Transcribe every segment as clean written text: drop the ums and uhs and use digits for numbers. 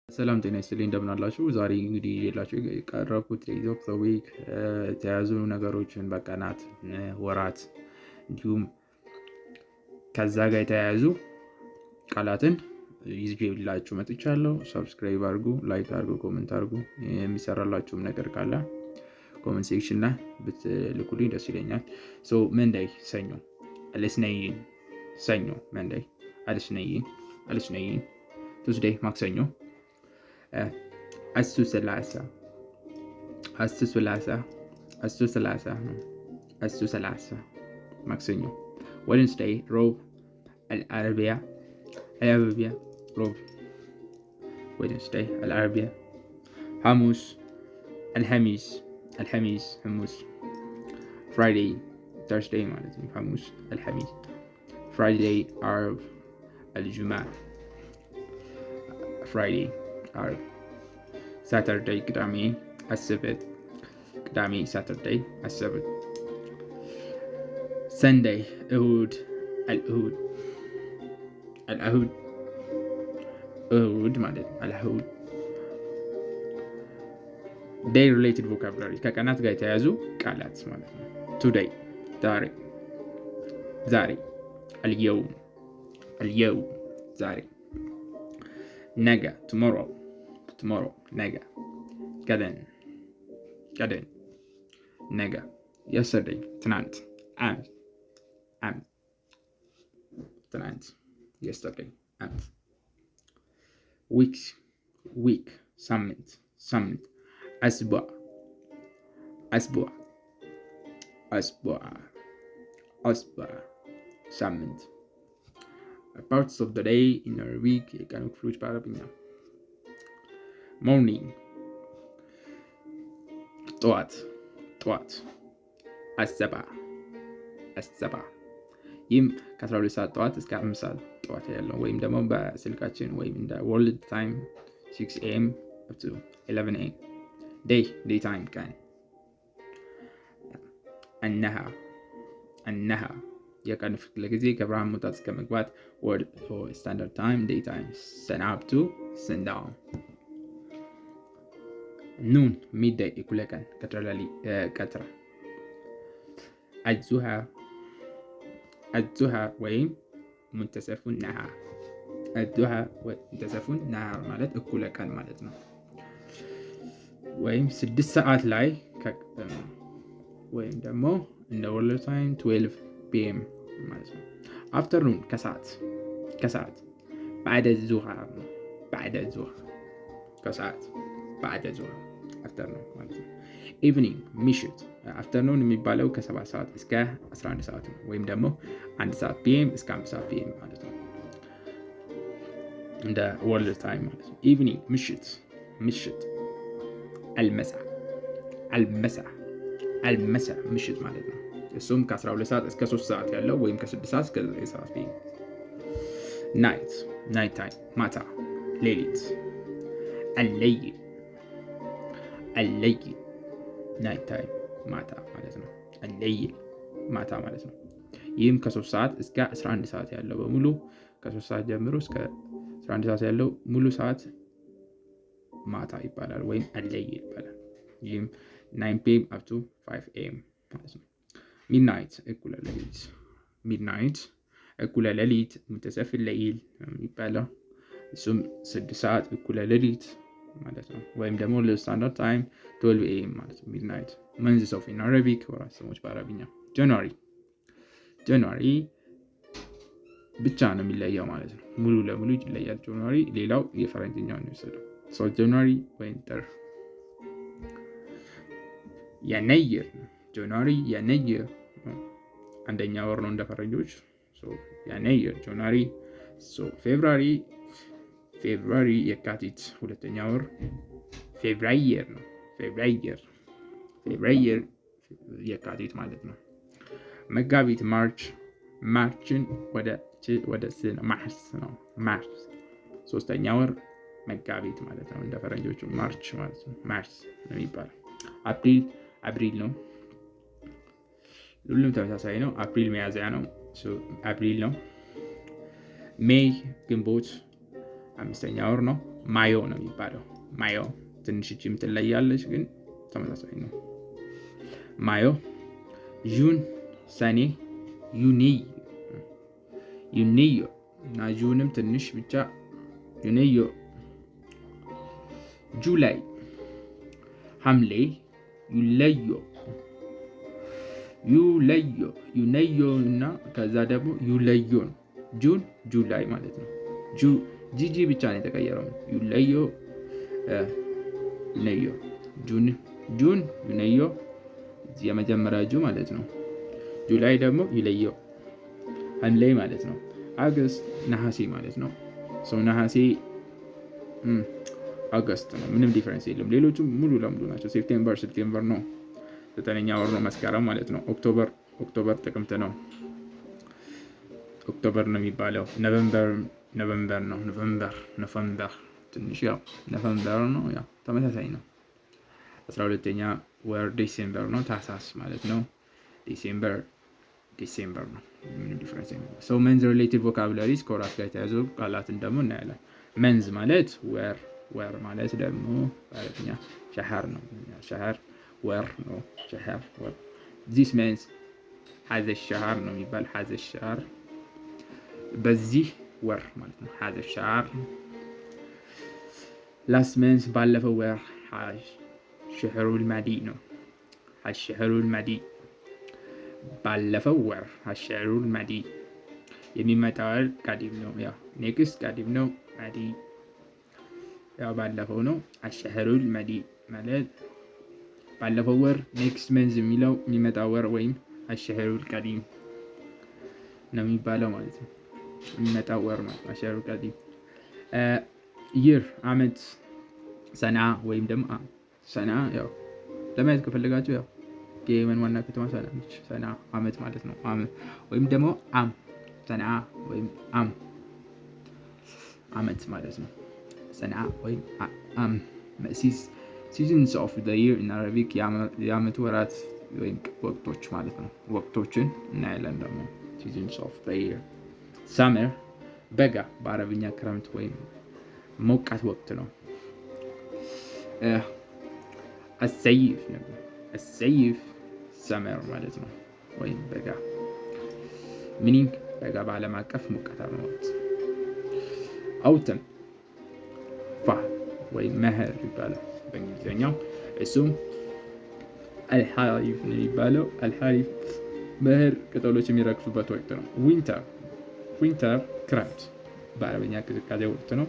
ሰላም ጤና ይስጥልኝ እንደምን አላችሁ? ዛሬ እንግዲህ ይዤላችሁ የቀረብኩት ዴይዝ ኦፍ ዘ ዊክ የተያዙ ነገሮችን በቀናት፣ ወራት እንዲሁም ከዛ ጋር የተያያዙ ቃላትን ይዤላችሁ መጥቻለሁ። ሰብስክራይብ አድርጉ፣ ላይክ አድርጉ፣ ኮሜንት አድርጉ። የሚሰራላችሁም ነገር ካለ ኮሜንት ሴክሽን ላይ ብትልኩልኝ ደስ ይለኛል። መንደይ ሰኞ አልስነይን፣ ሰኞ መንደይ አልስነይን፣ ቱስዴይ ማክሰኞ አሱ ሰላሳ ማክሰኞ ዌድነስዴይ ሮብ አልዓረቢያ ሮብ ዌድነስዴይ አልዓረቢያ ሐሙስ አልሐሚስ ሐሙስ ፍራይዴይ ተርስዴይ ማለት ነው። ሐሙስ አልሐሚስ ፍራይዴይ ዓርብ አልጁምዓ ፍራይዴይ ዓርብ ሳተርዴይ ቅዳሜ አስበት ቅዳሜ ሳተርዴይ አስበት ሰንዴይ እሁድ እሁድ ማለት ነው። አልእሁድ ዴይ ሪሌትድ ቮካብላሪ ከቀናት ጋር የተያያዙ ቃላት ማለት ነው። ቱዴይ ዛሬ አልየውም ዛሬ ነገ ቱሞሮ ነገ ቀደን ነገ yesterday ትናንት ትናንት yesterday አምት week ሳምንት asbuዕ ሳምንት parts of the day in a week የቀኑ ክፍሎች በአረብኛ morning ጠዋት አሰባ ይህም ከ12 ሰዓት ጠዋት እስከ 5 ሰዓት ጠዋት ያለው ወይም ደግሞ በስልካችን ወይም እንደ world time 6 am up to 11 am day time ቀን እነሃ የቀን ክፍለ ጊዜ ከብርሃን መውጣት እስከ መግባት world standard time day time sun up to sundown ኑን ሚዳይ እኩለ ቀን ቀትር አዙሃ ወይም ሙንተሰፉን ነሃር ማለት እኩለ ቀን ማለት ነው። ወይም 6 ሰዓት ላይ ወይም ደግሞ እንደ ወርልድ ታይም 12 pm ማለት ነው። አፍተርኑን ከሰዓት بعد الظهر ከሰዓት بعد الظهر አፍተርኑን ማለት ነው። ኢቭኒንግ ምሽት አፍተርኑን የሚባለው ከ7 ሰዓት እስከ 11 ሰዓት ነው። ወይም ደግሞ 1 ሰዓት pm እስከ 5 ሰዓት pm ማለት ነው። እንደ ወርልድ ታይም ማለት ነው። ኢቭኒንግ ምሽት አልመሳ ምሽት ማለት ነው። እሱም ከ12 ሰዓት እስከ 3 ሰዓት ያለው ወይም ከ6 ሰዓት እስከ 9 ሰዓት pm ናይት ታይም ማታ ሌሊት አለይ ናይት ታይም ማታ ማለት ነው። አለይ ማታ ማለት ነው። ይህም ከ3 ሰዓት እስከ 11 ሰዓት ያለው በሙሉ ከ3 ሰዓት ጀምሮ እስከ 11 ሰዓት ያለው ሙሉ ሰዓት ማታ ይባላል ወይም አለይ ይባላል። ይህም 9 pm up to 5 am ማለት ነው። ሚድናይት እኩለ ሌሊት ሙንተሰፍ ለይል ይባላል። እሱም 6 ሰዓት እኩለ ሌሊት ማለት ነው። ወይም ደግሞ ስታንዳርድ ታይም 12 am ማለት ነው። ሚድናይት መንዝስ ኦፍ ኢን አረቢክ ወራት ስሞች በአረብኛ ጃንዋሪ ብቻ ነው የሚለየው ማለት ነው። ሙሉ ለሙሉ ይለያል ጃንዋሪ። ሌላው የፈረንጅኛውን ነው የወሰደው። ጃንዋሪ ወይም ጥር ጃንዋሪ የነይር አንደኛ ወር ነው እንደ ፈረንጆች። የነይር ጃንዋሪ ፌብሩዋሪ የካቲት ሁለተኛ ወር ፌብራየር ነው። ፌብራየር የካቲት ማለት ነው። መጋቢት ማርችን ወደ ማርስ ነው። ሶስተኛ ወር መጋቢት ማለት ነው እንደ ፈረንጆቹ ማርች ማለት ነው። ማርስ ነው የሚባለው። አፕሪል ነው። ሁሉም ተመሳሳይ ነው። አፕሪል ሚያዝያ ነው። አፕሪል ነው። ሜይ ግንቦት 5ኛ ወር ነው። ማዮ ነው የሚባለው። ማዮ ትንሽ እቺ የምትለያለች ግን ተመሳሳይ ነው። ማዮ፣ ጁን፣ ሰኔ፣ ዩኒዮ እና ጁንም ትንሽ ብቻ ዩኒዮ፣ ጁላይ፣ ሐምሌ፣ ዩነዮ እና ከዛ ደግሞ ዩለዮ ነው። ጁን ጁላይ ማለት ነው። ጂጂ ብቻ ነው የተቀየረው። ዩለዮ ዩነዮ፣ ጁን ዩነዮ የመጀመሪያ ጁ ማለት ነው። ጁላይ ደግሞ ዩለዮ፣ ሐምሌ ማለት ነው። አገስት ነሐሴ ማለት ነው። ሰው ነሐሴ አገስት ነው። ምንም ዲፈረንስ የለም። ሌሎቹም ሙሉ ለሙሉ ናቸው። ሴፕቴምበር ነው። 9ኛ ወር ነው። መስከረም ማለት ነው። ኦክቶበር ጥቅምት ነው። ኦክቶበር ነው የሚባለው። ኖቨምበር ነው። ኖቨምበር ትንሽ ያው ኖቨምበር ነው። ያው ተመሳሳይ ነው። 12ኛ ወር ዲሴምበር ነው። ታህሳስ ማለት ነው። ዲሴምበር ነው። ምንም ዲፈረንስ የለም። ሰው መንዝ ሪሌቲቭ ቮካቡላሪስ ከወራት ጋር የተያዙ ቃላትን ደግሞ እናያለን። መንዝ ማለት ወር ማለት ደግሞ በአረብኛ ሸህር ነው። ሸህር ወር ነው። ሸህር ወር። ዚስ መንዝ ሀዘ ሸህር ነው የሚባል። ሀዘ ሸህር በዚህ ወር ማለት ነው። ሀዘ ሸህር። ላስት መንዝ ባለፈው ወር። ሸህሩል ማዲ ነው። ሸህሩል ማዲ ባለፈው ወር። ሸህሩል ማዲ የሚመጣው ወር ቀዲም ነው። ያው ኔክስት ቀዲም ነው። ማዲ ያው ባለፈው ነው። ሸህሩል ማዲ ማለት ባለፈው ወር። ኔክስት መንዝ የሚለው የሚመጣው ወር ወይም ሸህሩል ቀዲም ነው የሚባለው ማለት ነው። የሚመጣው ወር ነው ሸህሩል ቀዲም። ይር አመት። ሰና ወይም ደግሞ ሰና ያው ለማየት ከፈለጋችሁ ያው የየመን ዋና ከተማ ሰና ነች። ሰና አመት ማለት ነው። ወይም ደግሞ ሰና ወይም አመት ማለት ነው። ሰና ወይም seasons of the year in Arabic የአመቱ ወራት ወይም ወቅቶች ማለት ነው። ወቅቶችን እናያለን ደግሞ seasons of the year። summer በጋ በአረብኛ ክረምት ወይም ሞቃት ወቅት ነው። አሰይፍ ሰመር ማለት ነው ወይም በጋ። ሚኒንግ በጋ በዓለም አቀፍ ሞቃታማ ወቅት። አውተም ፋል ወይም መኸር ይባላል በእንግሊዝኛው። እሱም አልሐሪፍ ነው የሚባለው። አልሐሪፍ መኸር ቅጠሎች የሚረግፉበት ወቅት ነው። ዊንተር ክረምት በአረብኛ ቅዝቃዜ ወቅት ነው።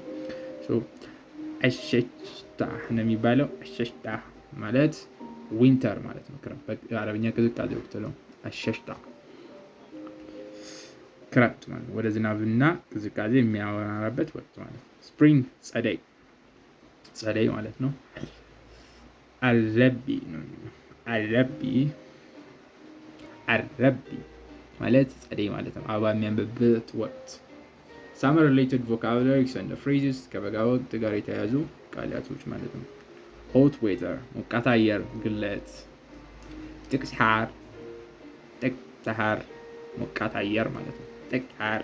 አሸሽታ ነው የሚባለው። አሸሽታ ማለት ዊንተር ማለት ነው። በአረብኛ ቅዝቃዜ ወቅት ነው። አሸሽታ ክረምት ማለት ወደ ዝናብና ቅዝቃዜ የሚያወራበት ወቅት ማለት ነው። ስፕሪንግ ጸደይ ማለት ነው። አረቢ ማለት ጸደይ ማለት ነው። አበባ የሚያብብበት ወቅት። ሳመር ሪሌትድ ቮካቡላሪስ ኤንድ ፍሬዝስ ከበጋ ወቅት ጋር የተያዙ ቃላቶች ማለት ነው። ሆት ዌዘር ሞቃት አየር ግለት። ጥቅ ሰሐር ሞቃት አየር ማለት ነው። ጥቅ ሰሐር።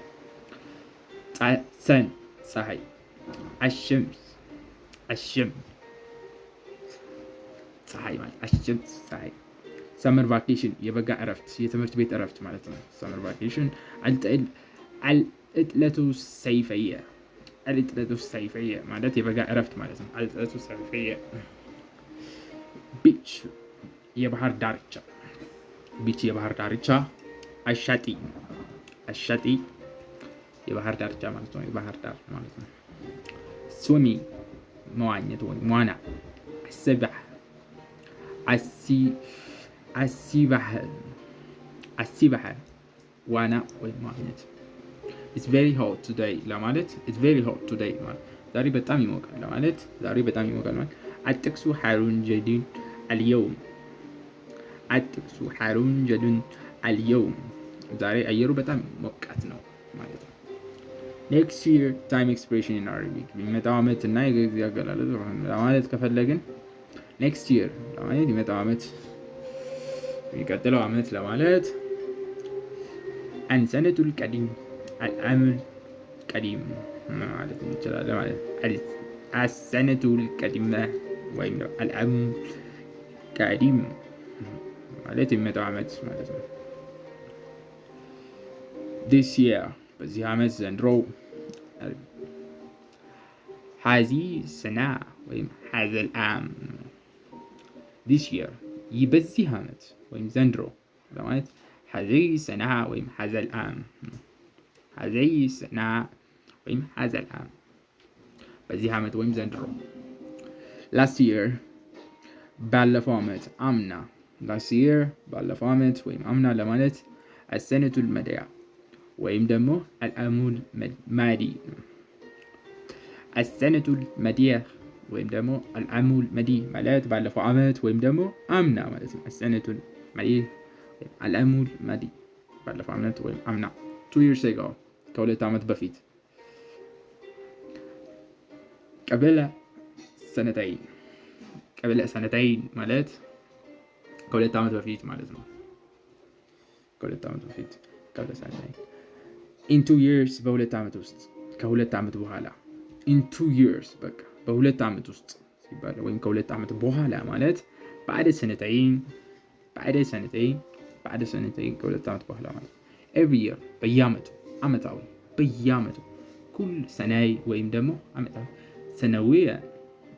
ሰን ፀሐይ። አሽምስ ፀሐይ ማለት አሽምስ ፀሐይ። ሰመር ቫኬሽን የበጋ እረፍት የትምህርት ቤት እረፍት ማለት ነው። ሰመር ቫኬሽን። አልዕጥለቱ ሰይፈየ ማለት የበጋ እረፍት ማለት ነው። አልዕጥለቱ ሰይፈየ። ቢች የባህር ዳርቻ። አሻጢ የባህር ዳርቻ ማለት ነው። የባህር ዳር ማለት ነው። ስዊሚ መዋኘት ወይም ዋና። አሲባህ ዋና ወይም መዋኘት። It's very hot today ለማለት ዛሬ በጣም ይሞቃል ለማለት አጥቅሱ ሐሩን ጀዲን አልየውም ዛሬ አየሩ በጣም ሞቃት ነው ማለት ነው። next year time expression in Arabic የሚመጣው አመት እና የጊዜ አገላለጽ ለማለት ከፈለግን next year ለማለት የሚመጣው አመት የሚቀጥለው አመት ለማለት አንሰነቱል ቀዲም አልአምል ቀዲም ማለት እንችላለን ማለት السنة القديمة ወይም አልዓሙ ቀዲም ማለት የሚመጣው ዓመት ማለት ነው። this year በዚህ ዓመት ዘንድሮ هذه السنة ወይም هذا العام this year ይህ በዚህ ዓመት ወይም ዘንድሮ ማለት هذه السنة ወይም هذا العام هذه السنة ወይም هذا العام በዚህ ዓመት ወይም ዘንድሮ last year ባለፈው ዓመት አምና last year ባለፈው ዓመት ወይም አምና ለማለት السنة الماضية ወይም ደግሞ العام الماضي السنة الماضية ወይም ደግሞ العام الماضي ማለት ባለፈው ዓመት ወይም ደግሞ አምና ማለት ነው። السنة الماضية العام الماضي ባለፈው ዓመት ወይም አምና 2 years ago ከሁለት ዓመት በፊት ቀበለ ሰነተይን ማለት ከሁለት ዓመት በፊት ማለት ነው። ከሁለት ዓመት በፊት ቀበለ ሰነተይን in 2 years በሁለት ዓመት ውስጥ ከሁለት ዓመት በኋላ in 2 years በቃ በሁለት ዓመት ውስጥ ሲባል ወይም ከሁለት ዓመት በኋላ ማለት بعد سنتين ከሁለት ዓመት በኋላ ማለት every year በየዓመቱ ዓመታዊ በየዓመቱ ኩል ሰናይ ወይም ደግሞ ዓመታዊ سنويا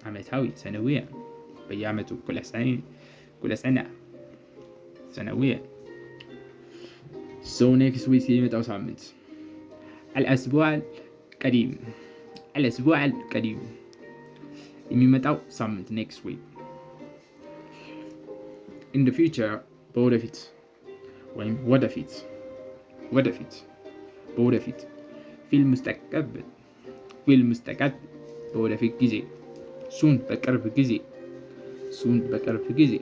عمتاوي سنويا بيامته كل سنة سنويا so next week يمتى وصامت الأسبوع القديم يمتى وصامت next week in the future بودفيت وين ودفيت بودفيت في المستقبل በወደፊት ጊዜ ሱን በቅርብ ጊዜ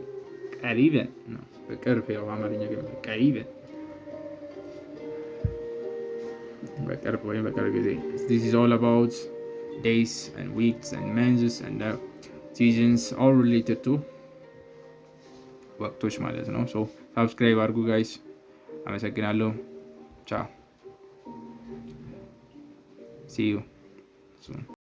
ቀሪበን ነው። በቅርብ ያው አማርኛ ቀሪበን በቅርብ ወይም በቅርብ ጊዜ this is all about days and weeks and months and seasons all related to ወቅቶች ማለት ነው። so subscribe አድርጉ guys። አመሰግናለሁ። ciao see you soon